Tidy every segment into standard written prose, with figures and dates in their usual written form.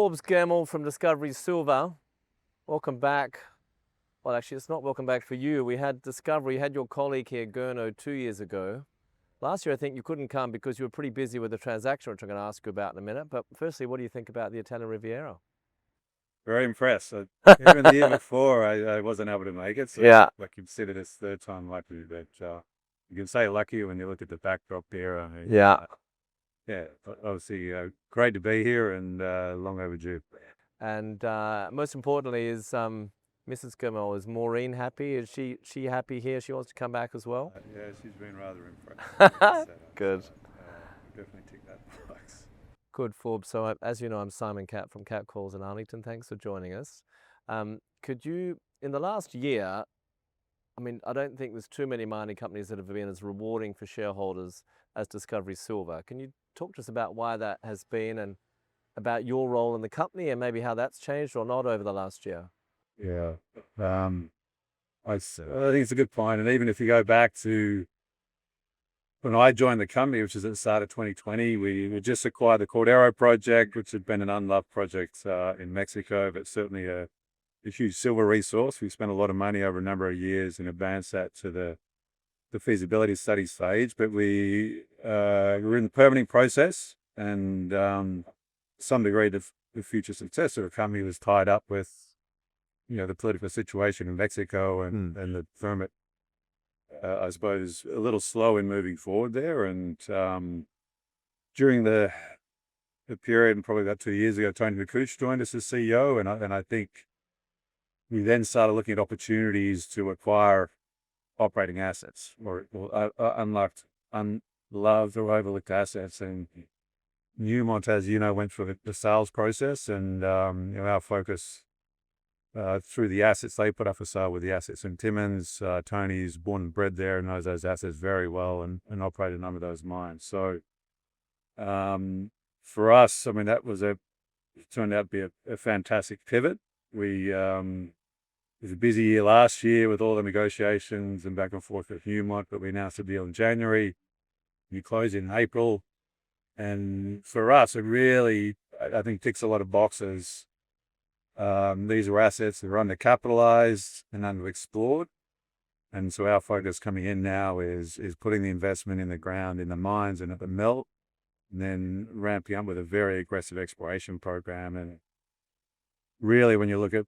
Forbes Gemmell from Discovery Silver. Welcome back. Well, actually, it's not welcome back for you. We had Discovery, you had your colleague here, Gurno, 2 years ago. Last year, I think you couldn't come because you were pretty busy with the transaction, which I'm going to ask you about in a minute. But firstly, what do you think about the Italian Riviera? Very impressed. Even the year before, I wasn't able to make it. So Yeah. I consider this third time lucky. But you can say lucky when you look at the backdrop here. Yeah. Yeah, obviously great to be here and long overdue. And most importantly is Mrs. Gemmell, is Maureen happy? Is she happy here? She wants to come back as well? Yeah, she's been rather impressed. Good. So, definitely tick that box. Good, Forbes. So as you know, I'm Simon Catt from Catt Calls in Arlington. Thanks for joining us. Could you, in the last year, I mean, I don't think there's too many mining companies that have been as rewarding for shareholders as Discovery Silver. Can you talk to us about why that has been and about your role in the company and maybe how that's changed or not over the last year? Yeah, I think it's a good point. And even if you go back to when I joined the company, which is at the start of 2020, we just acquired the Cordero Project, which had been an unloved project in Mexico, but certainly a huge silver resource. We spent a lot of money over a number of years and advanced that to the feasibility study stage. But we were in the permitting process, and some degree the future success of the company was tied up with, the political situation in Mexico and the permit. I suppose a little slow in moving forward there, and during the period, and probably about 2 years ago, Tony McCouch joined us as CEO, and I think we then started looking at opportunities to acquire operating assets or unloved or overlooked assets. And Newmont, as you know, went through the sales process, and our focus through the assets they put up for sale with the assets in Timmins. Tony's born and bred there and knows those assets very well and operated a number of those mines. So for us, I mean, that was turned out to be a fantastic pivot. It was a busy year last year with all the negotiations and back and forth with Newmont, but we announced a deal in January. We closed in April. And for us, it really, I think, ticks a lot of boxes. These are assets that are undercapitalized and underexplored. And so our focus coming in now is putting the investment in the ground, in the mines and at the mill, and then ramping up with a very aggressive exploration program. And really, when you look at,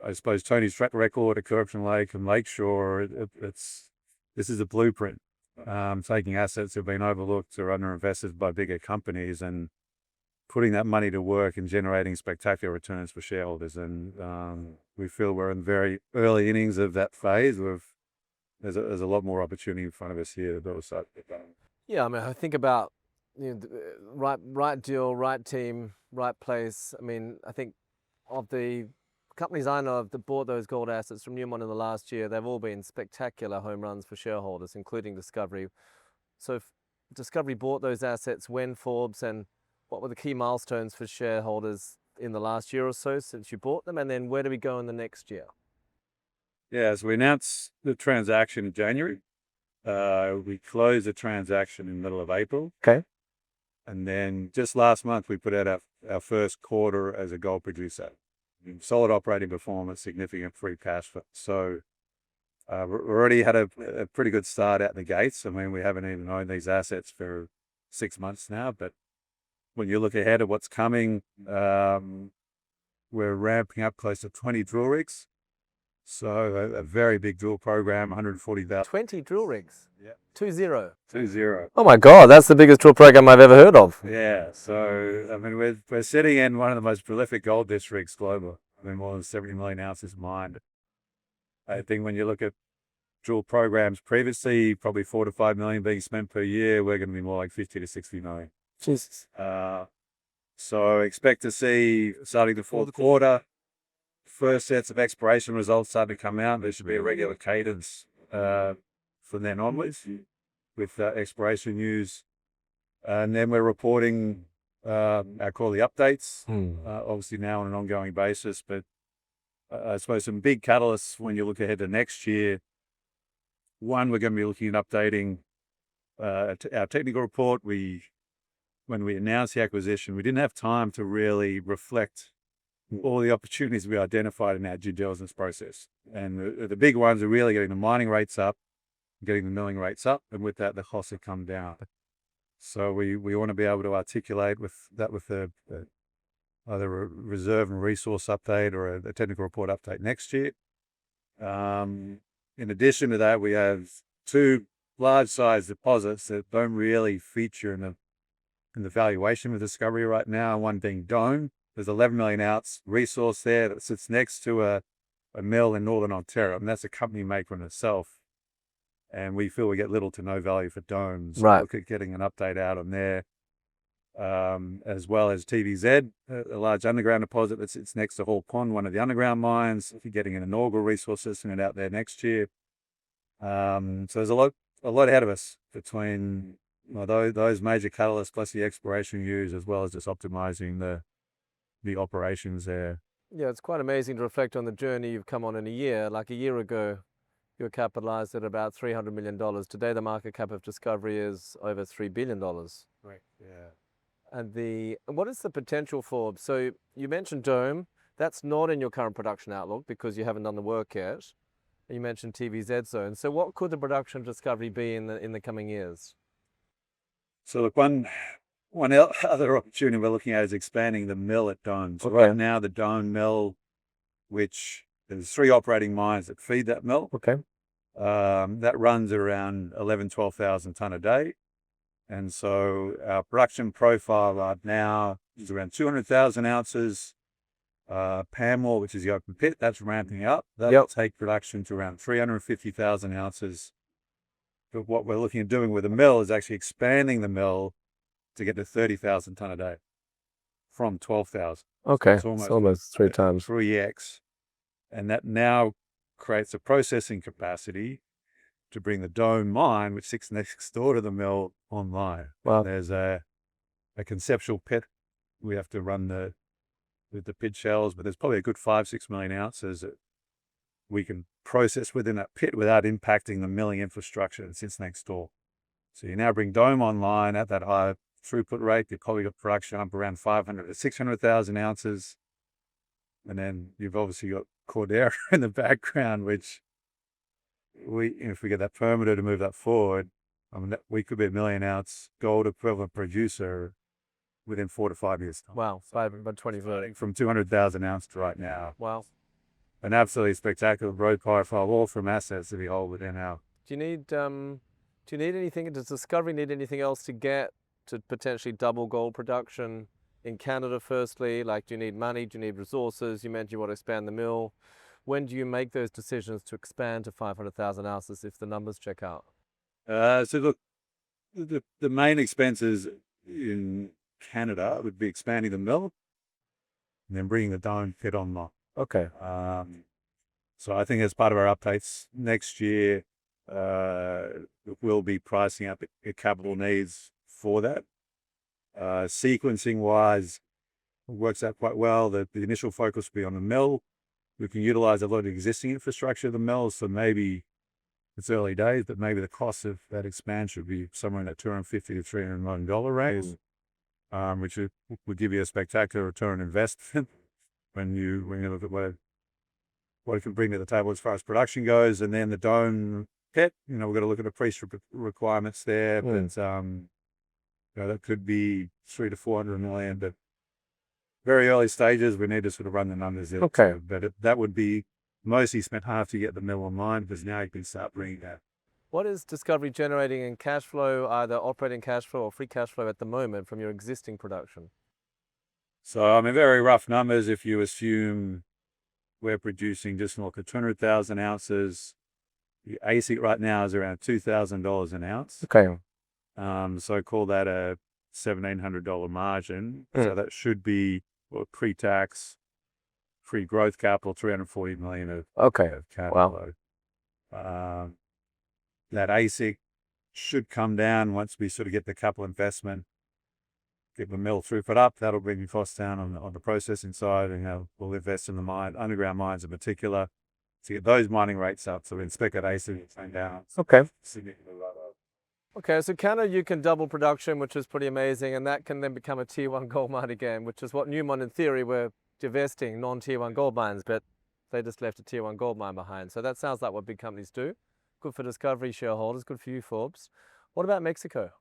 I suppose, Tony's track record at Corruption Lake and Lakeshore, this is a blueprint. Taking assets that have been overlooked or underinvested by bigger companies and putting that money to work and generating spectacular returns for shareholders. And we feel we're in very early innings of that phase. There's a lot more opportunity in front of us here to build us up. Yeah, I mean, I think about right deal, right team, right place. I mean, I think of the companies I know of that bought those gold assets from Newmont in the last year, they've all been spectacular home runs for shareholders, including Discovery. So if Discovery bought those assets, when, Forbes, and what were the key milestones for shareholders in the last year or so since you bought them? And then where do we go in the next year? Yeah, so we announced the transaction in January. We closed the transaction in the middle of April. Okay. And then just last month, we put out our first quarter as a gold producer. Solid operating performance, significant free cash flow. So we already had a pretty good start out the gates. I mean, we haven't even owned these assets for 6 months now, but when you look ahead at what's coming, we're ramping up close to 20 drill rigs. So a very big drill program, 140,000. 20 drill rigs? Yeah. 20? 20. Oh my God, that's the biggest drill program I've ever heard of. Yeah, so I mean, we're sitting in one of the most prolific gold districts globally. I mean, more than 70 million ounces mined. I think when you look at drill programs previously, probably 4 to 5 million being spent per year, we're going to be more like 50 to 60 million. Jesus. So expect to see, starting the fourth quarter, first sets of exploration results starting to come out. There should be a regular cadence from then onwards with exploration news. And then we're reporting our quarterly updates, obviously now on an ongoing basis. But I suppose some big catalysts when you look ahead to next year. One, we're going to be looking at updating our technical report. When we announced the acquisition, we didn't have time to really reflect all the opportunities we identified in our due diligence process. And the big ones are really getting the mining rates up, getting the milling rates up, and with that, the costs have come down. So we want to be able to articulate with either a reserve and resource update or a technical report update next year. In addition to that, we have two large-sized deposits that don't really feature in the valuation of discovery right now. One being Dome. There's 11 million ounce resource there that sits next to a mill in Northern Ontario, and that's a company maker in itself. And we feel we get little to no value for Dome. So look at getting an update out on there. As well as TVZ, a large underground deposit that sits next to Hall Pond, one of the underground mines. If you're getting an inaugural resource estimate out there next year. So there's a lot ahead of us between those major catalysts plus the exploration use, as well as just optimizing the operations there. Yeah, it's quite amazing to reflect on the journey you've come on in a year. Like a year ago, you were capitalized at about $300 million. Today, the market cap of Discovery is over $3 billion. Right. Yeah. And what is the potential for? So you mentioned Dome. That's not in your current production outlook because you haven't done the work yet. And you mentioned TVZ zone. So what could the production of Discovery be in the coming years? So look, one other opportunity we're looking at is expanding the mill at Dome. So right now, the Dome mill, which there's 3 operating mines that feed that mill. That runs at around 12,000 tonne a day. And so our production profile right now is around 200,000 ounces. Parral, which is the open pit, that's ramping up. That'll take production to around 350,000 ounces. But what we're looking at doing with the mill is actually expanding the mill to get to 30,000 tonne a day from 12,000. Okay, so it's almost 3 times. 3x. And that now creates a processing capacity to bring the Dome mine, which sits next door to the mill, online. Wow. There's a conceptual pit. We have to run with the pit shells, but there's probably a good 5-6 million ounces that we can process within that pit without impacting the milling infrastructure that sits next door. So you now bring Dome online at that high throughput rate, you've probably got production up around 500 to 600,000 ounces. And then you've obviously got Cordero in the background, which if we get that permitted to move that forward, I mean, we could be a 1 million ounce gold equivalent producer within 4 to 5 years' time. Wow, by 2030. From 200,000 ounces to right now. Wow. An absolutely spectacular growth profile, all from assets that we hold within our. Do you need anything? Does Discovery need anything else to get to potentially double gold production in Canada? Firstly, like, do you need money? Do you need resources? You mentioned you want to expand the mill. When do you make those decisions to expand to 500,000 ounces if the numbers check out? So look, the main expenses in Canada would be expanding the mill and then bringing the Dome pit online. Okay. So I think as part of our updates next year, we'll be pricing up capital needs for that. Sequencing wise, it works out quite well. The initial focus will be on the mill. We can utilize a lot of the existing infrastructure of the mill, so maybe it's early days, but maybe the cost of that expansion would be somewhere in that $250 to $300 million range, which would give you a spectacular return on investment when you look at what it can bring to the table as far as production goes. And then the Dome pit, we've got to look at the pre-strip requirements there, but that could be 300 to 400 million, but very early stages, we need to sort of run the numbers out. Okay. But that would be mostly spent half to get the mill online, because now you can start bringing that. What is Discovery generating in cash flow, either operating cash flow or free cash flow at the moment from your existing production? So, I mean, very rough numbers, if you assume we're producing just north of 200,000 ounces, the AISC right now is around $2,000 an ounce. Okay. So call that a $1,700 margin. So that should be pre-tax, free growth capital, 340 million of capital. Wow. That AISC should come down once we sort of get the capital investment, get the mill throughput up. That'll bring the costs down on the processing side, and we'll invest in the underground mines in particular to get those mining rates up. So we expect that AISC to come down. Okay. Significantly. Okay, so Canada, you can double production, which is pretty amazing, and that can then become a tier 1 gold mine again, which is what Newmont, in theory, were divesting non-tier one gold mines, but they just left a tier one gold mine behind. So that sounds like what big companies do. Good for Discovery shareholders, good for you, Forbes. What about Mexico?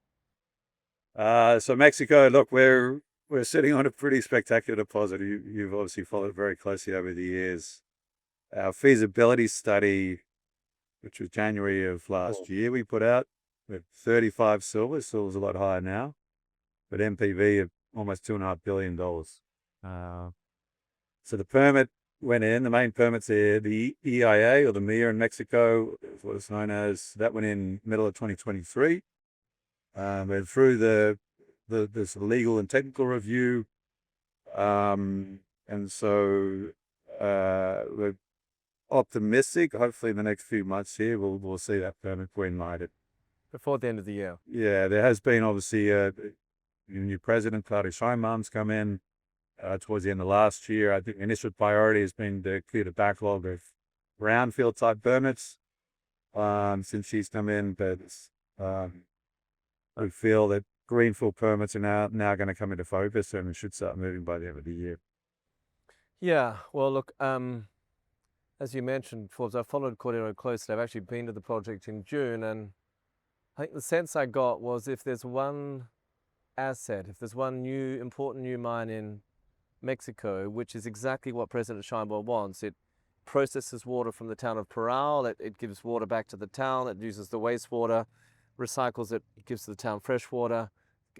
So Mexico, look, we're sitting on a pretty spectacular deposit. You've obviously followed very closely over the years. Our feasibility study, which was January of last year, we put out with 35 silver. Silver's a lot higher now, but NPV of almost $2.5 billion. So the permit went in. The main permit's there. The EIA, or the MIA in Mexico, is what it's known as. That went in middle of 2023. Went through this legal and technical review, and so we're optimistic. Hopefully, in the next few months here, we'll see that permit green-lighted Before the end of the year. Yeah, there has been obviously a new president, Claudia Sheinbaum's come in towards the end of last year. I think initial priority has been to clear the backlog of brownfield type permits since she's come in, but I feel that greenfield permits are now going to come into focus and should start moving by the end of the year. Yeah, well, look, as you mentioned, Forbes, I followed Cordero closely. I've actually been to the project in June, and I think the sense I got was if there's one asset, if there's one important new mine in Mexico, which is exactly what President Sheinbaum wants, it processes water from the town of Parral, it gives water back to the town, it uses the wastewater, recycles it, gives the town fresh water.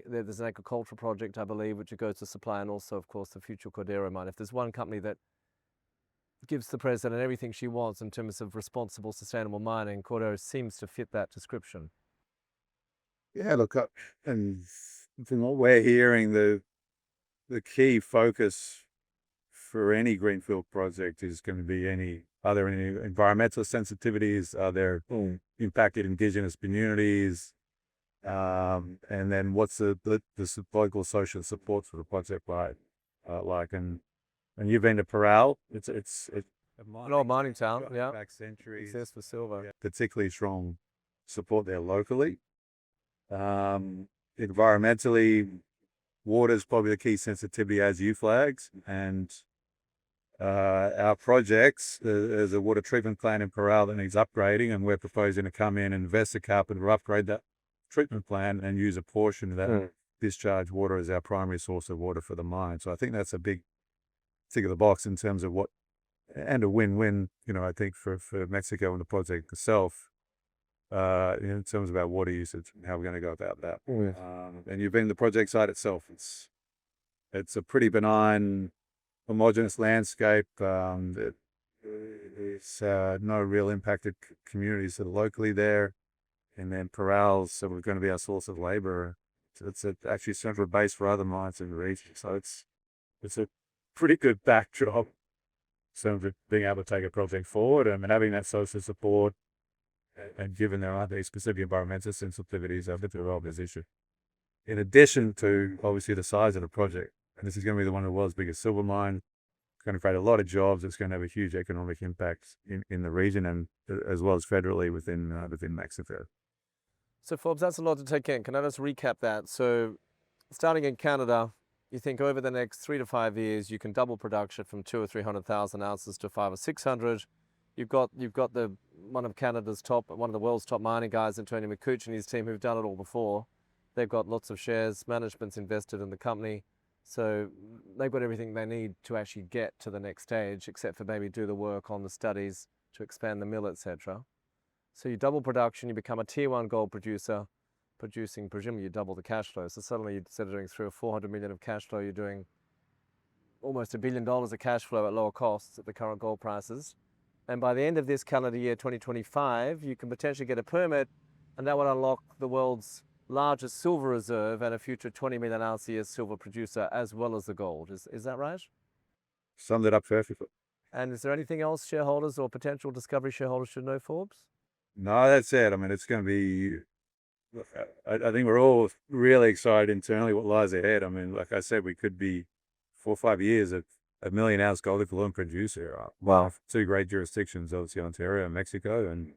There's an agricultural project, I believe, which it goes to supply, and also, of course, the future Cordero mine. If there's one company that gives the president everything she wants in terms of responsible, sustainable mining, Cordero seems to fit that description. Yeah, look, and from what we're hearing, the key focus for any greenfield project is going to be are there any environmental sensitivities? Are there impacted indigenous communities? And then what's the local social support for the project like? And you've been to Parral. It's an old mining town, yeah. Back centuries. Exists for silver. Yeah, particularly strong support there locally. Environmentally, water is probably the key sensitivity, as you flagged, and our projects, there's a water treatment plant in Parral that needs upgrading, and we're proposing to come in and invest the capital to upgrade that treatment plant and use a portion of that discharge water as our primary source of water for the mine. So I think that's a big tick of the box in terms of and a win-win, I think for Mexico and the project itself, in terms of our water usage and how we're going to go about that. And you've been to the project site itself. It's a pretty benign, homogeneous landscape. There's no real impacted communities that are locally there. And then Parral, so we're going to be our source of labor. It's actually a central base for other mines in the region. So it's a pretty good backdrop in terms of being able to take a project forward and having that social support. And given there aren't any specific environmental sensitivities, I think they're well positioned. In addition to obviously the size of the project, and this is going to be one of the world's biggest silver mine, it's going to create a lot of jobs. It's going to have a huge economic impact in the region and as well as federally within Mexico. So Forbes, that's a lot to take in. Can I just recap that? So starting in Canada, you think over the next 3 to 5 years, you can double production from 200,000 or 300,000 ounces to 500,000 or 600,000. You've got one of the world's top mining guys, Tony McCooch and his team, who've done it all before. They've got lots of shares, management's invested in the company. So they've got everything they need to actually get to the next stage, except for maybe do the work on the studies to expand the mill, etc. So you double production, you become a tier one gold producer, producing, presumably you double the cash flow. So suddenly instead of doing 300 or 400 million of cash flow, you're doing almost $1 billion of cash flow at lower costs at the current gold prices. And by the end of this calendar year, 2025, you can potentially get a permit, and that will unlock the world's largest silver reserve and a future 20 million ounce a year silver producer, as well as the gold. Is that right? Summed it up perfectly. And is there anything else shareholders or potential Discovery shareholders should know, Forbes? No, that's it. I mean, it's going to be, I think we're all really excited internally what lies ahead. I mean, like I said, we could be 4 or 5 years at a 1 million ounce gold equivalent producer. Wow. 2 great jurisdictions, obviously Ontario and Mexico. And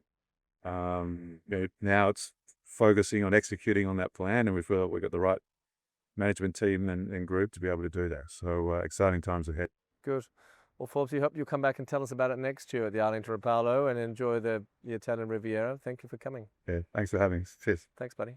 now it's focusing on executing on that plan. And we feel that we've got the right management team and group to be able to do that. So exciting times ahead. Good. Well, Forbes, we hope you'll come back and tell us about it next year at the Arlington Rapallo and enjoy the Italian Riviera. Thank you for coming. Yeah, thanks for having us. Cheers. Thanks, buddy.